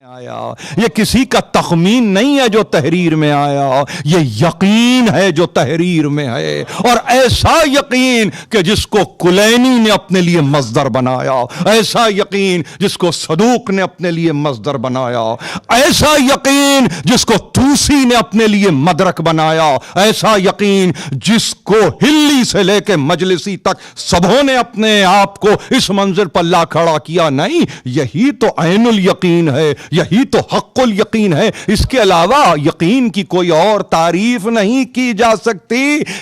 آیا، یہ کسی کا تخمین نہیں ہے جو تحریر میں آیا، یہ یقین ہے جو تحریر میں ہے، اور ایسا یقین کہ جس کو کلینی نے اپنے لیے مصدر بنایا، ایسا یقین جس کو صدوق نے اپنے لیے مصدر بنایا، ایسا یقین جس کو توسی نے اپنے لیے مدرک بنایا، ایسا یقین جس کو ہلی سے لے کے مجلسی تک سبوں نے اپنے آپ کو اس منزل پر لا کھڑا کیا۔ نہیں، یہی تو عین الیقین ہے، یہی تو حق الیقین ہے، اس کے علاوہ یقین کی کوئی اور تعریف نہیں کی جا سکتی۔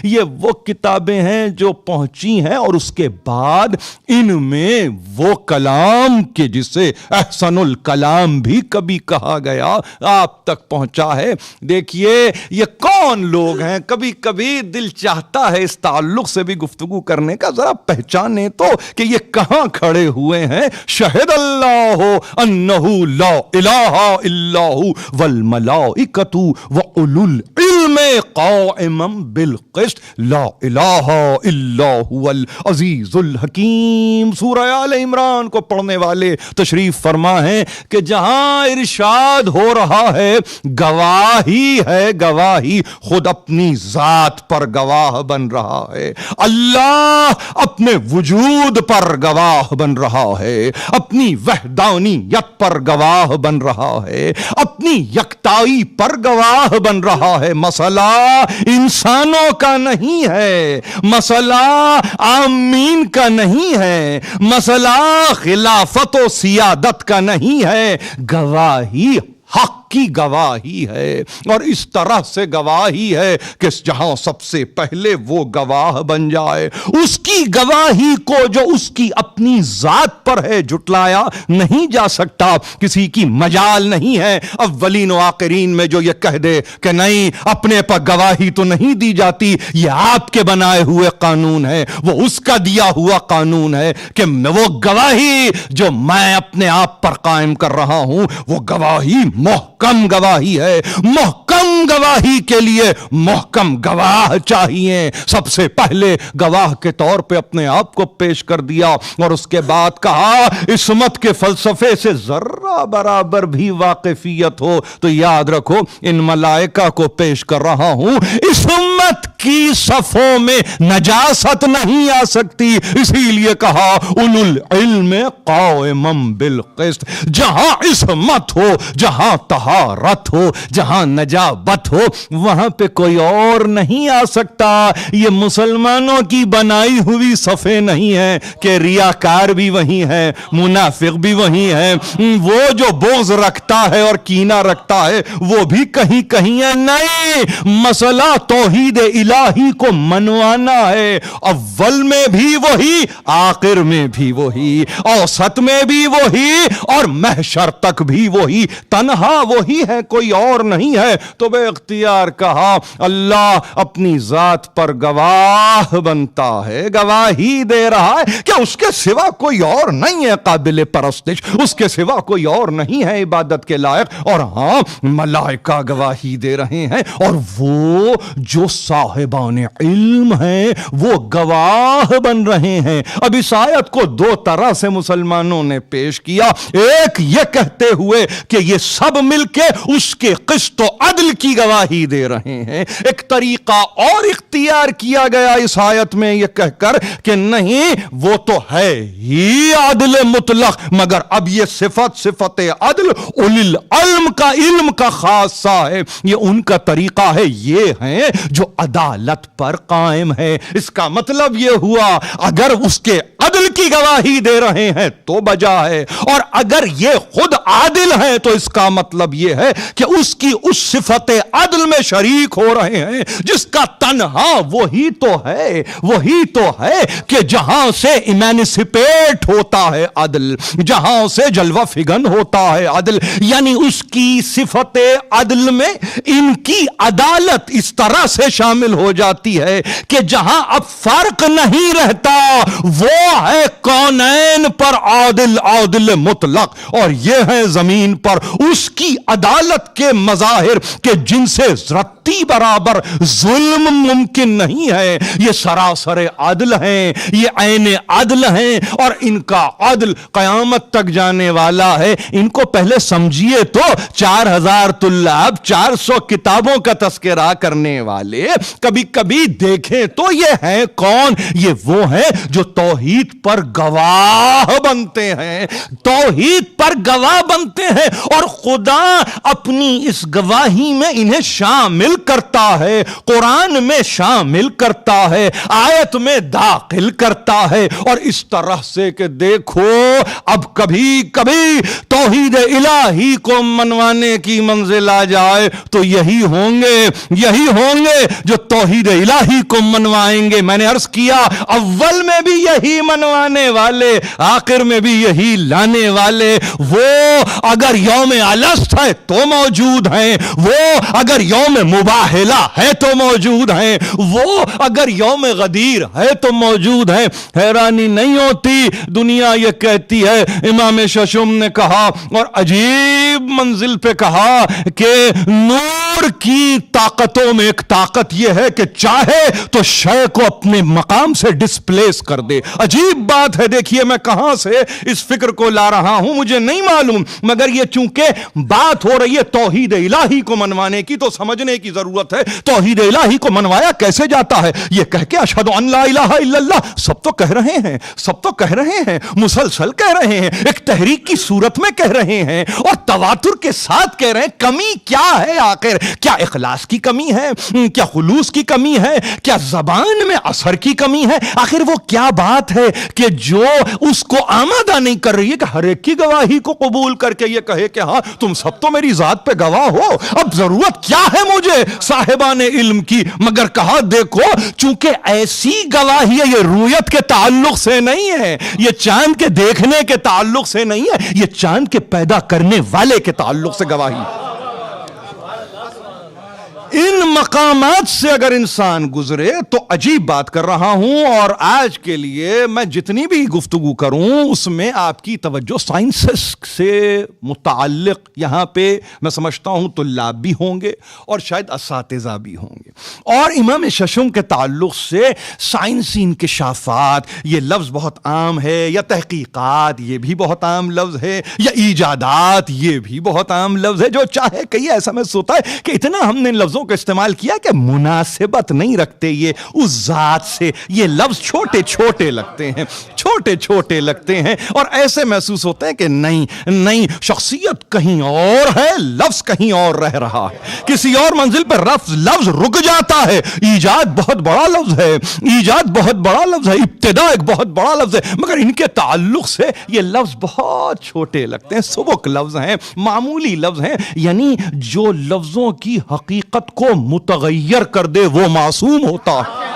یہ وہ کتابیں ہیں جو پہنچی ہیں، اور اس کے بعد ان میں وہ کلام کہ جسے احسن الکلام بھی کبھی کہا گیا آپ تک پہنچا ہے۔ دیکھیے یہ کون لوگ ہیں، کبھی کبھی دل چاہتا ہے اس تعلق سے بھی گفتگو کرنے کا، ذرا پہچانے تو کہ یہ کہاں کھڑے ہوئے ہیں۔ شہد اللہ انہ لا الہ الا ہو والملائکۃ واولو العلم قائما بالقسط لا الہ الا هو العزیز الحکیم۔ سورہ آل عمران کو پڑھنے والے تشریف فرما ہیں کہ جہاں ارشاد ہو رہا ہے گواہی ہے، گواہی خود اپنی ذات پر گواہ بن رہا ہے، اللہ اپنے وجود پر گواہ بن رہا ہے، اپنی وحدانیت پر گواہ بن رہا ہے، اپنی یکتائی پر گواہ بن رہا ہے۔ مسئلہ انسانوں کا نہیں ہے، مسئلہ عامین کا نہیں ہے، مسئلہ خلافت و سیادت کا نہیں ہے، گواہی حق کی گواہی ہے، اور اس طرح سے گواہی ہے کہ جہاں سب سے پہلے وہ گواہ بن جائے، اس کی گواہی کو جو اس کی اپنی ذات پر ہے جھٹلایا نہیں جا سکتا، کسی کی مجال نہیں ہے اولین و آخرین میں جو یہ کہہ دے کہ نہیں اپنے پر گواہی تو نہیں دی جاتی، یہ آپ کے بنائے ہوئے قانون ہے، وہ اس کا دیا ہوا قانون ہے کہ وہ گواہی جو میں اپنے آپ پر قائم کر رہا ہوں وہ گواہی محکم گواہی ہے۔ محکم گواہی کے لیے محکم گواہ چاہیے۔ سب سے پہلے گواہ کے طور پہ اپنے آپ کو پیش کر دیا، اور اس کے بعد کہا عصمت کے فلسفے سے ذرہ برابر بھی واقفیت ہو تو یاد رکھو ان ملائکہ کو پیش کر رہا ہوں، عصمت کی صفوں میں نجاست نہیں آ سکتی، اسی لیے کہا اولو العلم قائما بالقسط۔ جہاں عصمت ہو، جہاں طہارت ہو، جہاں نجابت ہو، وہاں پہ کوئی اور نہیں آ سکتا۔ یہ مسلمانوں کی بنائی ہوئی صفیں نہیں ہیں کہ ریاکار بھی وہی ہے، منافق بھی وہی ہے، وہ جو بغض رکھتا ہے اور کینہ رکھتا ہے وہ بھی کہیں کہیں ہے۔ نہیں، مسئلہ توحید الہی کو منوانا ہے، اول میں بھی وہی، آخر میں بھی وہی، اوسط میں بھی وہی، اور محشر تک بھی وہی، تنہا وہی ہے، کوئی اور نہیں ہے۔ تو بے اختیار کہا اللہ اپنی ذات پر گواہ بنتا ہے، گواہی دے رہا ہے کہ اس کے سوا کوئی اور نہیں ہے قابل پرستش، اس کے سوا کوئی اور نہیں ہے عبادت کے لائق، اور ہاں ملائکہ گواہی دے رہے ہیں، اور وہ جو صاحبان علم ہیں وہ گواہ بن رہے ہیں۔ اب اس آیت کو دو طرح سے مسلمانوں نے پیش کیا، ایک یہ کہتے ہوئے کہ یہ سب مل کے اس کے قسط و عدل کی گواہی دے رہے ہیں، ایک طریقہ اور اختیار کیا گیا اس آیت میں یہ کہہ کر کہ نہیں وہ تو ہے ہی عدل مطلق، مگر اب یہ صفت عدل اولی العلم کا علم کا خاصہ ہے، یہ ان کا طریقہ ہے، یہ ہیں جو عدالت پر قائم ہے۔ اس کا مطلب یہ ہوا اگر اس کے عدل کی گواہی دے رہے ہیں تو بجا ہے، اور اگر یہ خود عادل ہیں تو اس کا مطلب یہ ہے کہ اس کی اس صفت عدل میں شریک ہو رہے ہیں جس کا تنہا وہی تو ہے کہ جہاں سے ایمانسپیٹ ہوتا ہے عدل، جہاں سے جلوہ فگن ہوتا ہے عدل، یعنی اس کی صفت عدل میں ان کی عدالت اس طرح سے شامل ہو جاتی ہے کہ جہاں اب فرق نہیں رہتا وہ ہے کونین پر عادل عادل مطلق، اور یہ ہے زمین پر اس کی عدالت کے مظاہر کہ جن سے رتی برابر ظلم ممکن نہیں ہے۔ یہ سراسر عدل ہیں، یہ عین عدل ہیں، اور ان کا عدل قیامت تک جانے والا ہے۔ ان کو پہلے سمجھیے تو 4000 طلاب 400 کتابوں کا تذکرہ کرنے والے کبھی کبھی دیکھیں تو یہ ہیں کون؟ یہ وہ ہیں جو توحید پر گواہ بنتے ہیں، توحید پر گواہ بنتے ہیں، اور خدا اپنی اس گواہی میں انہیں شامل کرتا ہے، قرآن میں شامل کرتا ہے، آیت میں داخل کرتا ہے، اور اس طرح سے کہ دیکھو اب کبھی کبھی توحید الہی کو منوانے کی منزل آ جائے تو یہی ہوں گے جو توحید الہی کو منوائیں گے۔ میں نے عرض کیا اول میں بھی یہی منوانے والے، آخر میں بھی یہی لانے والے۔ وہ اگر یوم الست ہے تو موجود ہیں، وہ اگر یوم مباہلہ ہے تو موجود ہیں، وہ اگر یوم غدیر ہے تو موجود ہیں۔ حیرانی نہیں ہوتی دنیا یہ کہتی ہے، امام ششم نے کہا اور عجیب منزل پہ کہا کہ نور کی طاقتوں میں ایک طاقت یہ ہے کہ چاہے تو شے کو اپنے مقام سے ڈسپلیس کر دے۔ عجیب بات ہے، دیکھیے میں کہاں سے اس فکر کو لا رہا ہوں مجھے نہیں معلوم، مگر یہ چونکہ بات ہو رہی ہے توحید الہی کو منوانے کی تو سمجھنے کی ضرورت ہے توحید الہی کو منوایا کیسے جاتا ہے۔ یہ کہہ کے اشہد ان لا الہ الا اللہ سب تو کہہ رہے ہیں، مسلسل کہہ رہے ہیں، ایک تحریک کی صورت میں کہہ رہے ہیں، اور تواتر کے ساتھ کہہ رہے ہیں۔ کمی کیا ہے آخر؟ کیا اخلاص کی کمی ہے؟ کیا خلوص کی کمی ہے؟ کیا زبان میں اثر کی کمی ہے؟ آخر وہ کیا بات ہے کہ جو اس کو آمادہ نہیں کر رہی ہے کہ ہر ایک کی گواہی کو قبول کر کے یہ کہے کہ ہاں تم سب تو میری ذات پہ گواہ ہو، اب ضرورت کیا ہے مجھے صاحبان علم کی؟ مگر کہا دیکھو چونکہ ایسی گواہی ہے، یہ رویت کے تعلق سے نہیں ہے، یہ چاند کے دیکھنے کے تعلق سے نہیں ہے، یہ چاند کے پیدا کرنے والے کے تعلق سے گواہی۔ ان مقامات سے اگر انسان گزرے تو عجیب بات کر رہا ہوں، اور آج کے لیے میں جتنی بھی گفتگو کروں اس میں آپ کی توجہ سائنسز سے متعلق یہاں پہ میں سمجھتا ہوں طلاب بھی ہوں گے اور شاید اساتذہ بھی ہوں گے، اور امام ششم کے تعلق سے سائنسی انکشافات یہ لفظ بہت عام ہے، یا تحقیقات یہ بھی بہت عام لفظ ہے، یا ایجادات یہ بھی بہت عام لفظ ہے، جو چاہے کہیے ایسا محسوس ہوتا ہے کہ اتنا ہم نے لفظوں کا استعمال کیا کہ مناسبت نہیں رکھتے یہ اس ذات سے، یہ لفظ چھوٹے چھوٹے لگتے ہیں، اور ایسے محسوس ہوتے ہیں کہ نہیں شخصیت کہیں اور ہے، لفظ کہیں اور رہ رہا ہے، کسی اور منزل پر لفظ رک جاتا ہے۔ ایجاد بہت بڑا لفظ ہے، ابتدا ایک بہت بڑا لفظ ہے، مگر ان کے تعلق سے یہ لفظ بہت چھوٹے لگتے ہیں، سبک لفظ ہیں، معمولی لفظ ہیں، یعنی جو لفظوں کی حقیقت کو متغیر کر دے وہ معصوم ہوتا ہے۔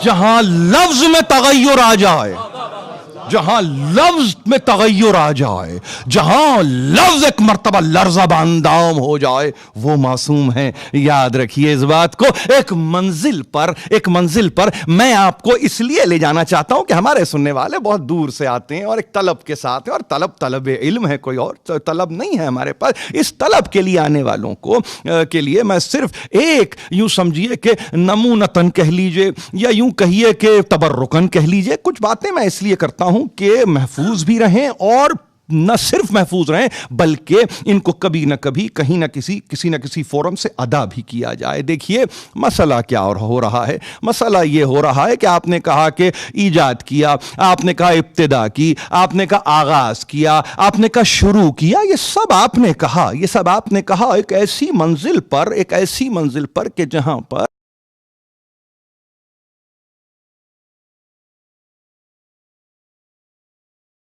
جہاں لفظ میں تغیر آ جائے، جہاں لفظ میں تغیر آ جائے، جہاں لفظ ایک مرتبہ لرزہ باندام ہو جائے وہ معصوم ہے۔ یاد رکھیے اس بات کو۔ ایک منزل پر میں آپ کو اس لیے لے جانا چاہتا ہوں کہ ہمارے سننے والے بہت دور سے آتے ہیں اور ایک طلب کے ساتھ ہیں، اور طلب علم ہے، کوئی اور طلب نہیں ہے ہمارے پاس۔ اس طلب کے لیے آنے والوں کو کے لیے میں صرف ایک یوں سمجھیے کہ نمونتاً کہہ لیجئے یا یوں کہیے کہ تبرکاً کہہ لیجئے کچھ باتیں میں اس لیے کرتا ہوں کہ محفوظ بھی رہیں، اور نہ صرف محفوظ رہیں بلکہ ان کو کبھی نہ کبھی کہیں نہ کسی نہ کسی فورم سے ادا بھی کیا جائے۔ دیکھیے مسئلہ کیا اور ہو رہا ہے، مسئلہ یہ ہو رہا ہے کہ آپ نے کہا کہ ایجاد کیا، آپ نے کہا ابتدا کی، آپ نے کہا آغاز کیا، آپ نے کہا شروع کیا، یہ سب آپ نے کہا ایک ایسی منزل پر کہ جہاں پر